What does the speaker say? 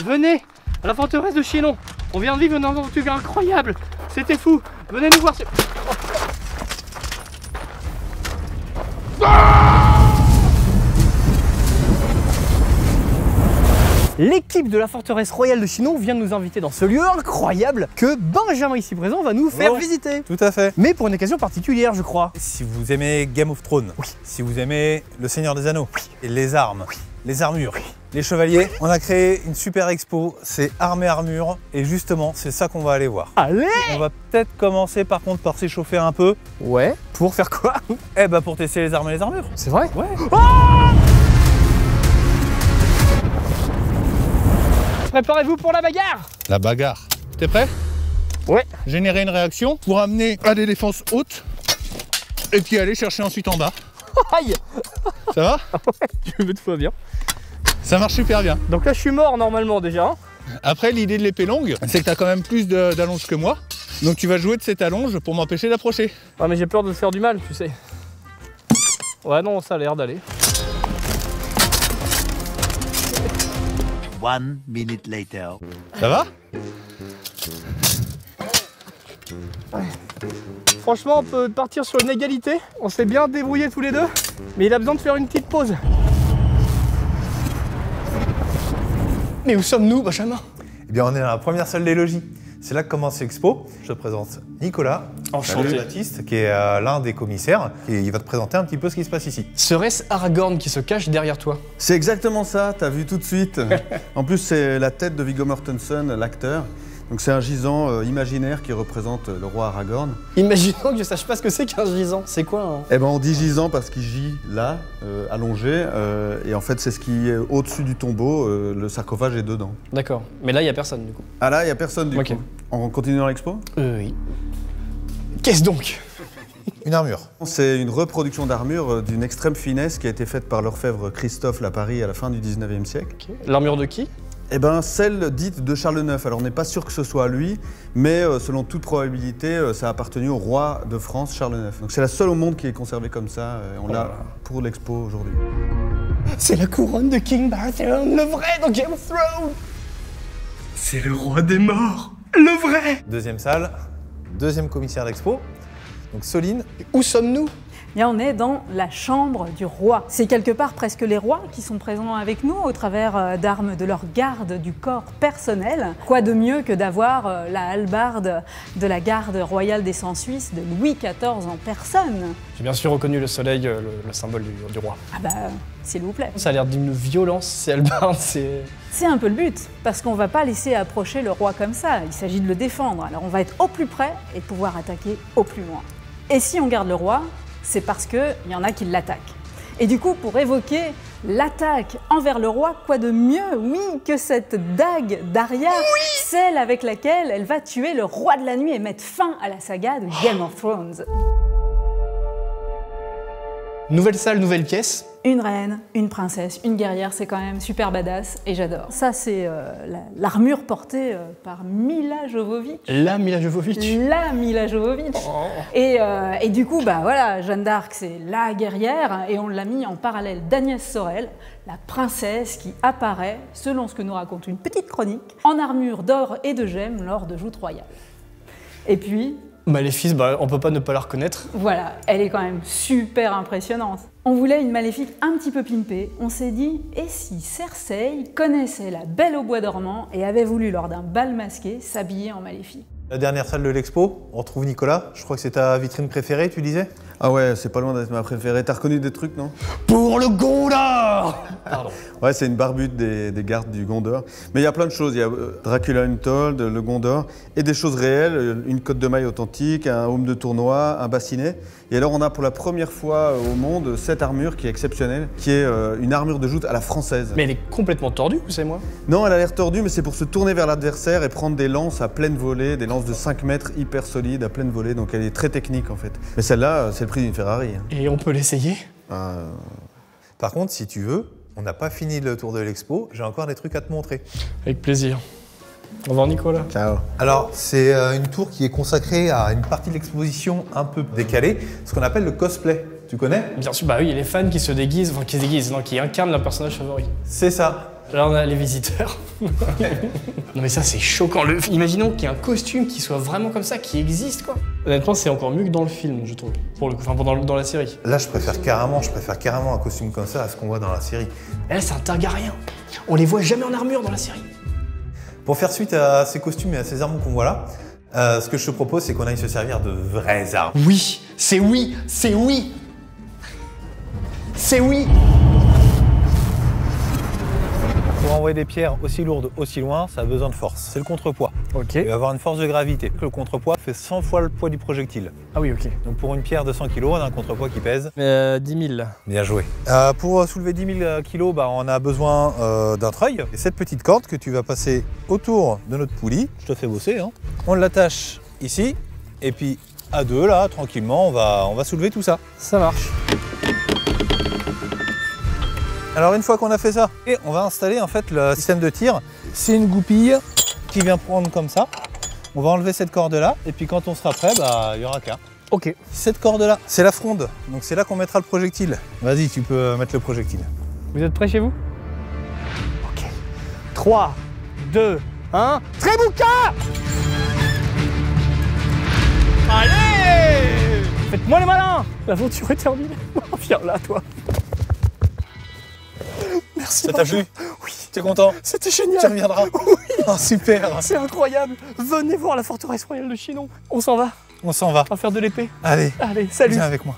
venez à la forteresse de Chinon. On vient de vivre une aventure incroyable. C'était fou. Venez nous voir. L'équipe de la forteresse royale de Chinon vient de nous inviter dans ce lieu incroyable que Benjamin ici présent va nous faire visiter. Tout à fait. Mais pour une occasion particulière, je crois. Si vous aimez Game of Thrones, si vous aimez Le Seigneur des Anneaux, et les armes, les armures, les chevaliers, on a créé une super expo, c'est Armes et Armures, et justement, c'est ça qu'on va aller voir. Allez! On va peut-être commencer par contre par s'échauffer un peu. Ouais, pour faire quoi? Eh bah pour tester les armes et les armures. C'est vrai? Ouais. Oh! Préparez-vous pour la bagarre! La bagarre. T'es prêt? Ouais. Générer une réaction pour amener à des défenses hautes et puis aller chercher ensuite en bas. Aïe! Ça va? Ouais, tu me fais bien. Ça marche super bien. Donc là, je suis mort normalement déjà. Après, l'idée de l'épée longue, c'est que t'as quand même plus d'allonge que moi. Donc tu vas jouer de cette allonge pour m'empêcher d'approcher. Ah, mais j'ai peur de te faire du mal, tu sais. Ouais, non, ça a l'air d'aller. 1 minute later. Ça va? Franchement, on peut partir sur une égalité. On s'est bien débrouillés tous les deux. Mais il a besoin de faire une petite pause. Mais où sommes-nous, Benjamin? Eh bien, on est dans la première salle des logis. C'est là que commence l'expo. Je te présente Nicolas. Enchanté. Baptiste, qui est l'un des commissaires. Et il va te présenter un petit peu ce qui se passe ici. Serait-ce Aragorn qui se cache derrière toi? C'est exactement ça, t'as vu tout de suite. En plus, c'est la tête de Viggo Mortensen, l'acteur. Donc c'est un gisant imaginaire qui représente le roi Aragorn. Imaginons que je sache pas ce que c'est qu'un gisant. C'est quoi un... Eh ben on dit gisant parce qu'il gît là, allongé, et en fait c'est ce qui est au-dessus du tombeau, le sarcophage est dedans. D'accord. Mais là, il y a personne du coup. Ah là, il n'y a personne du Ok. coup. On continue dans l'expo? Oui. Qu'est-ce donc? Une armure. C'est une reproduction d'armure d'une extrême finesse qui a été faite par l'orfèvre Christophe Lapari à la fin du 19e siècle. Okay. L'armure de qui? Eh ben, celle dite de Charles IX. Alors, on n'est pas sûr que ce soit lui, mais selon toute probabilité, ça a appartenu au roi de France, Charles IX. Donc, c'est la seule au monde qui est conservée comme ça. On l'a pour l'expo aujourd'hui. C'est la couronne de King Baratheon, le vrai dans Game of Thrones. C'est le roi des morts, le vrai. Deuxième salle, deuxième commissaire d'expo. Donc Soline. Où sommes-nous? Bien, on est dans la chambre du roi. C'est quelque part presque les rois qui sont présents avec nous au travers d'armes de leur garde du corps personnel. Quoi de mieux que d'avoir la hallebarde de la garde royale des sangs suisses de Louis XIV en personne? J'ai bien sûr reconnu le soleil, le symbole du roi. Ah bah, s'il vous plaît. Ça a l'air d'une violence, c'est Albert, c'est... C'est un peu le but, parce qu'on va pas laisser approcher le roi comme ça. Il s'agit de le défendre. Alors on va être au plus près et pouvoir attaquer au plus loin. Et si on garde le roi, c'est parce qu'il y en a qui l'attaquent. Et du coup, pour évoquer l'attaque envers le roi, quoi de mieux, oui, que cette dague d'Arya, celle avec laquelle elle va tuer le roi de la nuit et mettre fin à la saga de Game of Thrones. Nouvelle salle, nouvelle pièce. Une reine, une princesse, une guerrière, c'est quand même super badass et j'adore. Ça, c'est l'armure portée par Milla Jovovich. La Milla Jovovich. La Milla Jovovich. Oh. Et du coup, bah voilà, Jeanne d'Arc, c'est la guerrière et on l'a mis en parallèle d'Agnès Sorel, la princesse qui apparaît, selon ce que nous raconte une petite chronique, en armure d'or et de gemmes lors de joutes royales. Et puis... Maléfice, bah on peut pas ne pas la reconnaître. Voilà, elle est quand même super impressionnante. On voulait une Maléfique un petit peu pimpée, on s'est dit, et si Cersei connaissait la Belle au bois dormant et avait voulu lors d'un bal masqué s'habiller en Maléfique? La dernière salle de l'expo, on retrouve Nicolas. Je crois que c'est ta vitrine préférée, tu disais? Ah ouais, c'est pas loin d'être ma préférée. T'as reconnu des trucs, non? Pour le Gondor. Pardon. Ouais, c'est une barbute des gardes du Gondor. Mais il y a plein de choses. Il y a Dracula Untold, le Gondor, et des choses réelles, une cotte de maille authentique, un home de tournoi, un bassinet. Et alors, on a pour la première fois au monde cette armure qui est exceptionnelle, qui est une armure de joute à la française. Mais elle est complètement tordue, vous savez moi? Non, elle a l'air tordue, mais c'est pour se tourner vers l'adversaire et prendre des lances à pleine volée, des lances de 5 mètres hyper solides à pleine volée. Donc elle est très technique en fait. Mais celle-là, c'est le prix d'une Ferrari. Et on peut l'essayer? Par contre, si tu veux, on n'a pas fini le tour de l'expo. J'ai encore des trucs à te montrer. Avec plaisir. Au revoir Nicolas. Ciao. Alors, c'est une tour qui est consacrée à une partie de l'exposition un peu décalée, ce qu'on appelle le cosplay. Tu connais? Bien sûr, bah oui, il y a les fans qui se déguisent, enfin qui se déguisent, non, qui incarnent leur personnage favori. C'est ça. Là, on a les visiteurs. Non mais ça, c'est choquant. Imaginons qu'il y ait un costume qui soit vraiment comme ça, qui existe, quoi. Honnêtement, c'est encore mieux que dans le film, je trouve. Pour le coup, enfin, dans la série. Là, je préfère carrément un costume comme ça à ce qu'on voit dans la série. Et là, c'est un Targaryen. On les voit jamais en armure dans la série. Pour faire suite à ces costumes et à ces armes qu'on voit là, ce que je te propose, c'est qu'on aille se servir de vraies armes. Oui, c'est oui, c'est oui. C'est oui. Pour envoyer des pierres aussi lourdes, aussi loin, ça a besoin de force. C'est le contrepoids. Ok. Il va avoir une force de gravité. Le contrepoids fait 100 fois le poids du projectile. Ah oui, ok. Donc pour une pierre de 100 kg, on a un contrepoids qui pèse 10 000. Bien joué. Pour soulever 10 000 kg, on a besoin d'un treuil. Et cette petite corde que tu vas passer autour de notre poulie, je te fais bosser, hein. On l'attache ici, et puis à deux, là, tranquillement, on va soulever tout ça. Ça marche. Alors une fois qu'on a fait ça, et on va installer en fait le système de tir. C'est une goupille qui vient prendre comme ça. On va enlever cette corde là, et puis quand on sera prêt, il y aura qu'à. Ok. Cette corde là, c'est la fronde, donc c'est là qu'on mettra le projectile. Vas-y, tu peux mettre le projectile. Vous êtes prêts chez vous? Ok. 3, 2, 1. Trébuka! Allez! Faites-moi les malins! L'aventure est terminée. Viens là, toi. Merci. Ça t'a plu? Oui. T'es content? C'était génial. Tu reviendras? Oui. Oh, super. C'est incroyable. Venez voir la forteresse royale de Chinon. On s'en va. On s'en va. On va faire de l'épée. Allez. Allez, salut. Viens avec moi.